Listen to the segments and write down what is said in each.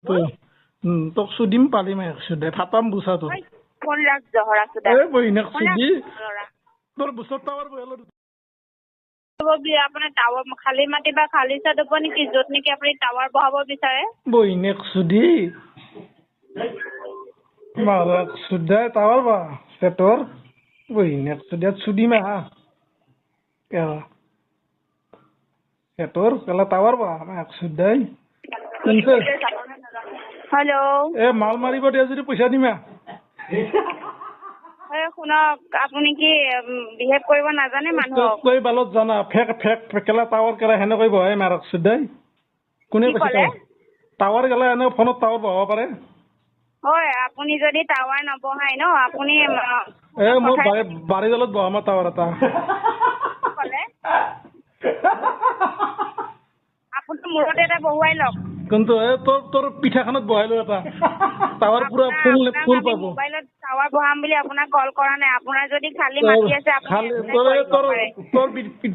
তোক চুদিম পালি মাই চুদে ফাটাম বুচাটো ফোন ৰাখ জহৰা সুদা এ বহিনাক চুদি তোৰ বুচত টাৱাৰ বহেলো আপোনাৰ টাৱাৰ খালী মাটি বা খালী চাদ হ'ব নেকি য'ত নেকি আপুনি টাৱাৰ বহাব বিচাৰে বহিনাক চুদি মাৰাক চুদাই টাৱাৰ বা পেটৰ বহিনাক চুদিয়াত চুদি মাহা কেলা পেটৰ কেলা টাৱাৰ বা মাক চুদাই শুনছে হেল্ল' এ মাল মাৰিব দিয়া যদি পইচা দিমা শুনক আপুনি কি বিহেভ কৰিব নাজানে মানুহক কৈ বালত জানা ফেক ফেক কেলা টাৱাৰ কেলা সেনেকৈ বহাই মাৰক চুদাই কোনে কৈছে টাৱাৰ কেলা এনে ফোনত টাৱাৰ বহাব পাৰে হয় আপুনি যদি টাৱাৰ নবহাই ন আপুনি এ মোৰ বাৰীডালত বহাম টাৱাৰ এটা ক'লে আপুনি মূৰতে এটা বহুৱাই লওক কিন্তু এ তোৰ পিঠাখনত বহাই লৈ এটা টাৱাৰ পুৰা ফুল পাব মোবাইলত টাৱাৰ বহাম বুলি আপোনাক কল কৰা নাই আপোনাৰ যদি খালী মাটি আছে খালি তোৰ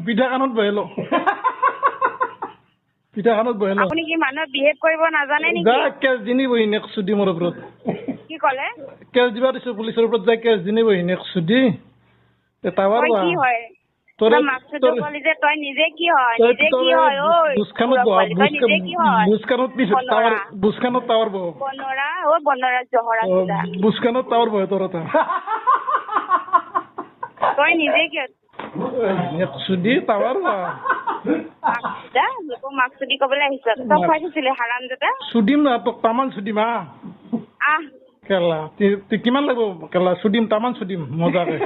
পিঠাখনত বহাই ল পিঠাখনত বহাই ল আপুনি কি মানুহক বিহেভ কৰিব নাজানে নেকি যা কেছ দিনি বহি নেক্সট চুদি মোৰ ওপৰত কি ক'লে কেছ দিবা দিছো পুলিচৰ ওপৰত যাই কেছ দিনি বহি নেক্সট চুদি টাৱাৰ বা কি হয় মাকসুদে কলি যে তই নিজে কি হয় নিজে কি হয় ঐ বুজখানত বহা বুজখানত টাৱাৰ বহ বনৰা বনৰা জহৰা বুজখানত টাৱাৰ বহে তোৰ এটা তই নিজে কি চুদি টাৱাৰ বা মাকসুদি কবলৈ আহিছ তই খুৱাইছিলি হাৰাম দাদা চুদিম না তোক তামান চুদিম আহ কেলা কিমান লাগিব কেলা চুদিম তামান চুদিম মজাকে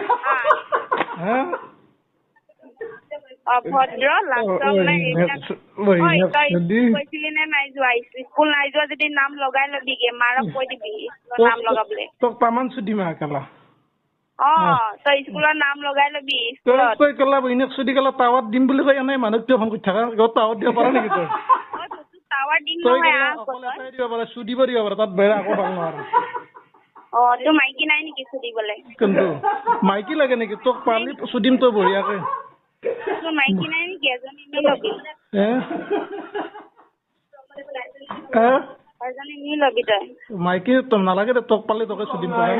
হা অভদ্ৰ লাষ্টত কৈছিলি নে নাই যোৱা স্কুল নাই যোৱা যদি নাম লগাই লবিগে মাৰক কৈ দিবি নাম লগাবলে তোক তামান চুদিম কেলা তই স্কুলৰ নাম লগাই লবি তই কেলা বহিনীক চুদি কেলা টাৱাত দিম বুলি কৈ এনেই মানুহক কিয় ফোন কৰি থাকা টাৱাত দিব পাৰা নেকি তই টাৱাৰ দিম তই নহয় দিব পাৰা চুদিব দিব পাৰা তাত বেয়া আকৌ ভাল নোৱাৰে তোৰ মাইকী নাই নেকি চুদিবলে কিন্তু মাইকী লাগে নেকি তোক পালি চুদিম তই বঢ়িয়াকে তোৰ মাইকী নাই নেকি এজনী নি লবি এজনী নি লবি তই মাইকী নালাগে দে তোক পালি তোকে চুদিম তই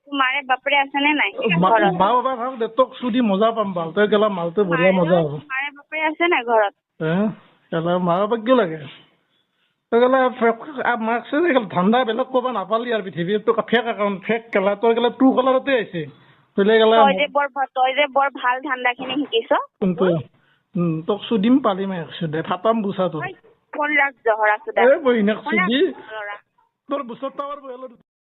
তোমাৰে বাপৰে আছে নে নাই মা বাবা ভাব দে তোক চুদি মজা পাম ভাল তই গেলা মালটো বঢ়িয়া মজা হ'ব তোমাৰে বাপৰে আছে নাই ঘৰত কেলা মা বাবাক কিয় লাগে তই গেলা মাৰ্কছে ধান্দা বেলেগ ক'ব নাপালি আৰু পৃথিৱীত তোক ফেক একাউণ্ট ফেক কেলা তই গেলা ট্ৰু কলাৰতে আহিছে তই যে বৰ ভাল ধান্দা খিনি শিকিছ কিন্তু তোক চুদিম পালি মাই চুদে ফাটাম বুচাটো ফোন ৰাখ জহৰা চুদা বহিনাক চুদি তোৰ বুচত টাৱাৰ বহেলো